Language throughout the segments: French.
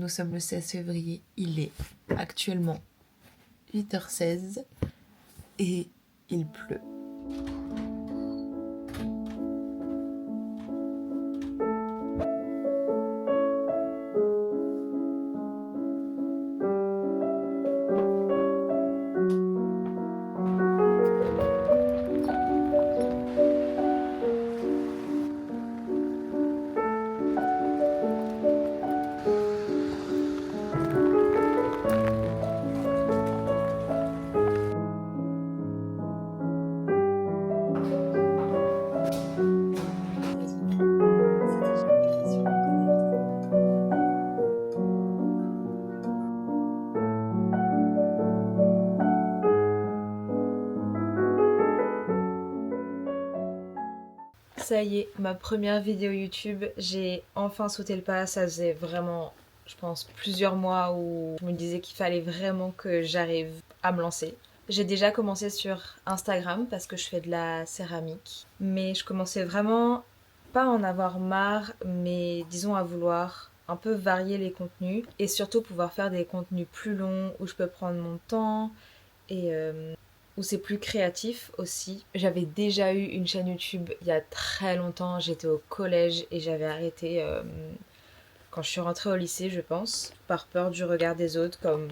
Nous sommes le 16 février, il est actuellement 8h16 et il pleut. Ça y est, ma première vidéo YouTube, j'ai enfin sauté le pas. Ça faisait vraiment, je pense, plusieurs mois où je me disais qu'il fallait vraiment que j'arrive à me lancer. J'ai déjà commencé sur Instagram parce que je fais de la céramique, mais je commençais vraiment pas à en avoir marre, mais disons à vouloir un peu varier les contenus et surtout pouvoir faire des contenus plus longs où je peux prendre mon temps et où c'est plus créatif aussi. J'avais déjà eu une chaîne YouTube il y a très longtemps, j'étais au collège et j'avais arrêté quand je suis rentrée au lycée, je pense, par peur du regard des autres, comme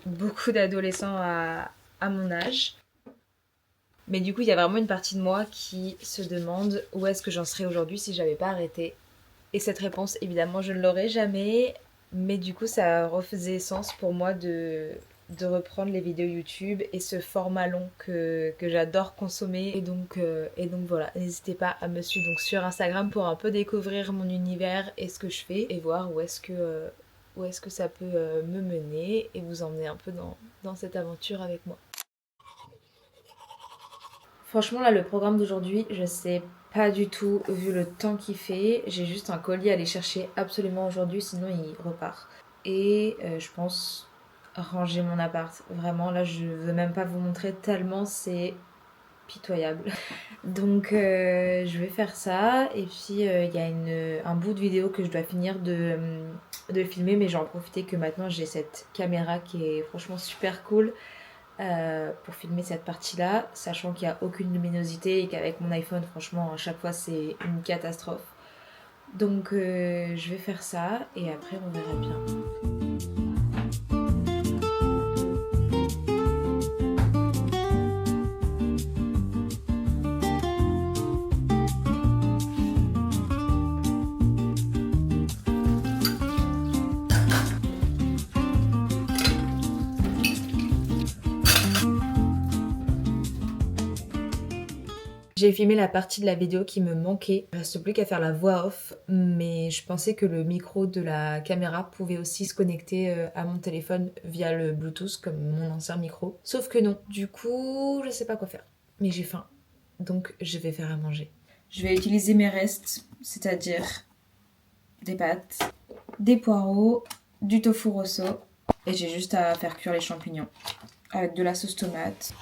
beaucoup d'adolescents à mon âge. Mais du coup, il y a vraiment une partie de moi qui se demande où est-ce que j'en serais aujourd'hui si j'avais pas arrêté. Et cette réponse, évidemment, je ne l'aurai jamais. Mais du coup, ça refaisait sens pour moi de reprendre les vidéos YouTube et ce format long que j'adore consommer. Et donc voilà, n'hésitez pas à me suivre donc sur Instagram pour un peu découvrir mon univers et ce que je fais et voir où est-ce que ça peut me mener et vous emmener un peu dans cette aventure avec moi. Franchement, là, le programme d'aujourd'hui, je sais pas du tout, vu le temps qu'il fait. J'ai juste un colis à aller chercher absolument aujourd'hui, sinon il repart. Et je pense ranger mon appart. Vraiment, là, je veux même pas vous montrer tellement c'est pitoyable. Donc, je vais faire ça. Et puis, il y a un bout de vidéo que je dois finir de filmer, mais j'en profiter que maintenant j'ai cette caméra qui est franchement super cool. Pour filmer cette partie-là, sachant qu'il n'y a aucune luminosité et qu'avec mon iPhone, franchement, à chaque fois, c'est une catastrophe. Donc, je vais faire ça et après, on verra bien. J'ai filmé la partie de la vidéo qui me manquait. Il ne reste plus qu'à faire la voix off, mais je pensais que le micro de la caméra pouvait aussi se connecter à mon téléphone via le Bluetooth comme mon ancien micro. Sauf que non. Du coup, je sais pas quoi faire. Mais j'ai faim, donc je vais faire à manger. Je vais utiliser mes restes, c'est-à-dire des pâtes, des poireaux, du tofu rosso et j'ai juste à faire cuire les champignons avec de la sauce tomate.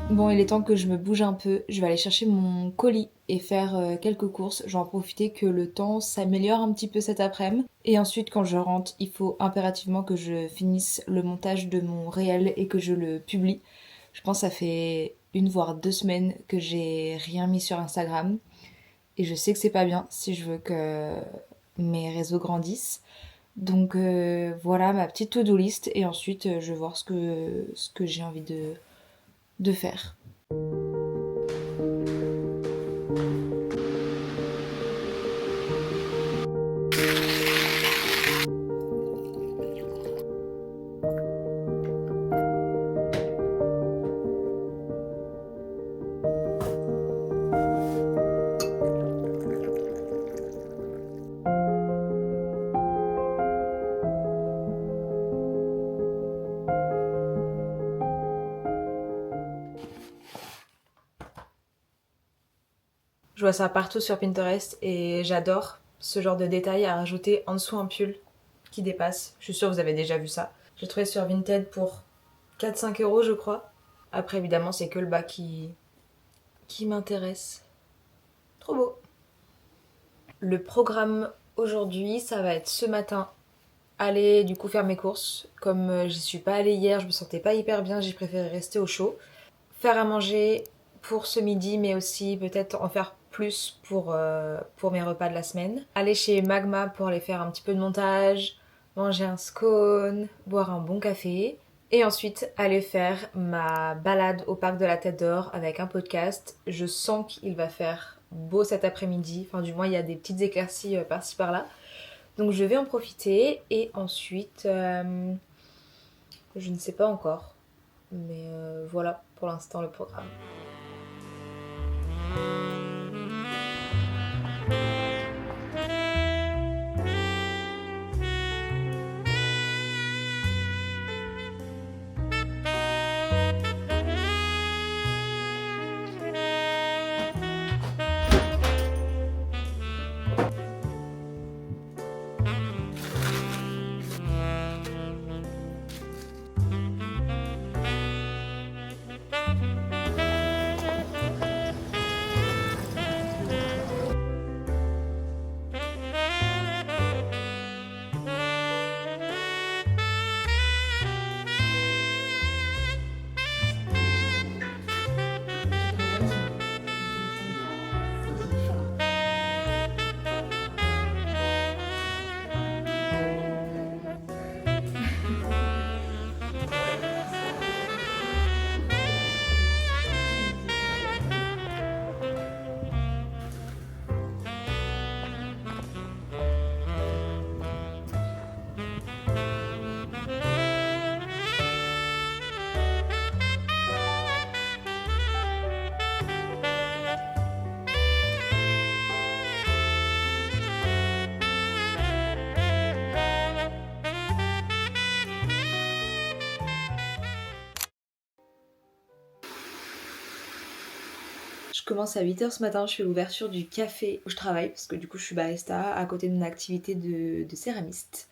Bon, il est temps que je me bouge un peu. Je vais aller chercher mon colis et faire quelques courses. Je vais en profiter que le temps s'améliore un petit peu cet après-midi. Et ensuite, quand je rentre, il faut impérativement que je finisse le montage de mon réel et que je le publie. Je pense que ça fait 1 voire 2 semaines que j'ai rien mis sur Instagram. Et je sais que c'est pas bien si je veux que mes réseaux grandissent. Donc voilà ma petite to-do list. Et ensuite, je vais voir ce que j'ai envie de faire. vois ça partout sur Pinterest et j'adore ce genre de détail à rajouter en dessous un pull qui dépasse. Je suis sûre que vous avez déjà vu ça. J'ai trouvé sur Vinted pour 4-5 euros je crois. Après évidemment c'est que le bas qui m'intéresse. Trop beau. Le programme aujourd'hui, ça va être ce matin aller du coup faire mes courses. Comme j'y suis pas allée hier, je me sentais pas hyper bien, j'ai préféré rester au chaud. Faire à manger pour ce midi, mais aussi peut-être en faire plus pour mes repas de la semaine. Aller chez Magma pour aller faire un petit peu de montage, manger un scone, boire un bon café. Et ensuite aller faire ma balade au parc de la Tête d'Or avec un podcast. Je sens qu'il va faire beau cet après-midi, enfin du moins il y a des petites éclaircies par-ci par-là. Donc je vais en profiter et ensuite, je ne sais pas encore, mais voilà pour l'instant le programme. Je commence à 8h ce matin, je fais l'ouverture du café où je travaille parce que du coup je suis barista à côté d'une activité de céramiste.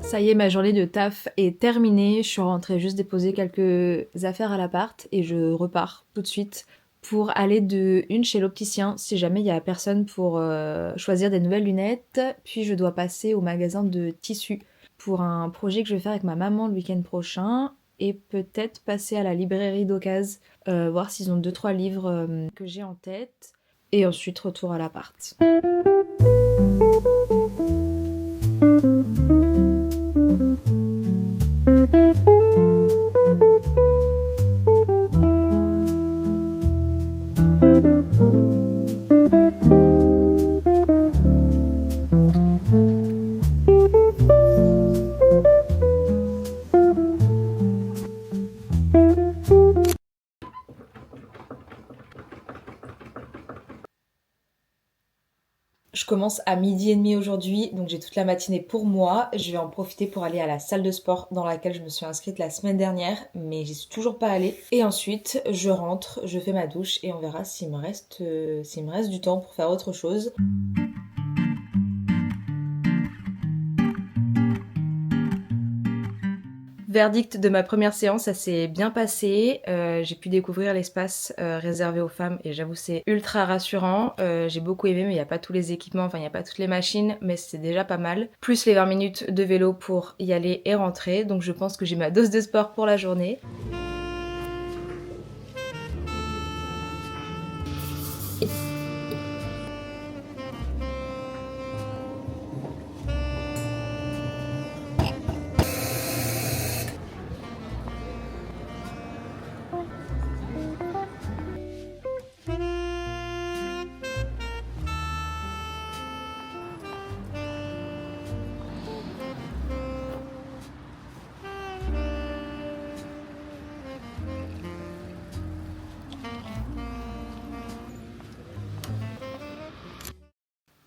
Ça y est, ma journée de taf est terminée. Je suis rentrée juste déposer quelques affaires à l'appart et je repars tout de suite pour aller de une chez l'opticien si jamais il y a personne pour choisir des nouvelles lunettes. Puis je dois passer au magasin de tissus pour un projet que je vais faire avec ma maman le week-end prochain et peut-être passer à la librairie d'occasion, voir s'ils ont 2-3 livres que j'ai en tête et ensuite retour à l'appart. commence à 12h30 aujourd'hui, donc j'ai toute la matinée pour moi. Je vais en profiter pour aller à la salle de sport dans laquelle je me suis inscrite la semaine dernière, mais j'y suis toujours pas allée. Et ensuite, je rentre, je fais ma douche et on verra s'il me reste du temps pour faire autre chose. Verdict de ma première séance, ça s'est bien passé. J'ai pu découvrir l'espace réservé aux femmes et j'avoue c'est ultra rassurant. J'ai beaucoup aimé, mais il n'y a pas tous les équipements, enfin il n'y a pas toutes les machines, mais c'est déjà pas mal. Plus les 20 minutes de vélo pour y aller et rentrer. Donc je pense que j'ai ma dose de sport pour la journée.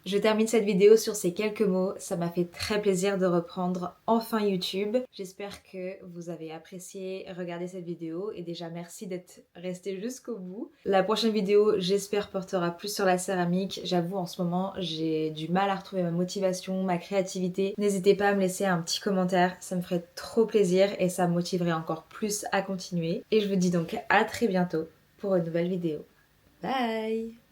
Je termine cette vidéo sur ces quelques mots. Ça m'a fait très plaisir de reprendre enfin YouTube. J'espère que vous avez apprécié regarder cette vidéo et déjà merci d'être resté jusqu'au bout. La prochaine vidéo, j'espère, portera plus sur la céramique. J'avoue, en ce moment, j'ai du mal à retrouver ma motivation, ma créativité. N'hésitez pas à me laisser un petit commentaire, ça me ferait trop plaisir et ça me motiverait encore plus à continuer. Et je vous dis donc à très bientôt pour une nouvelle vidéo. Bye!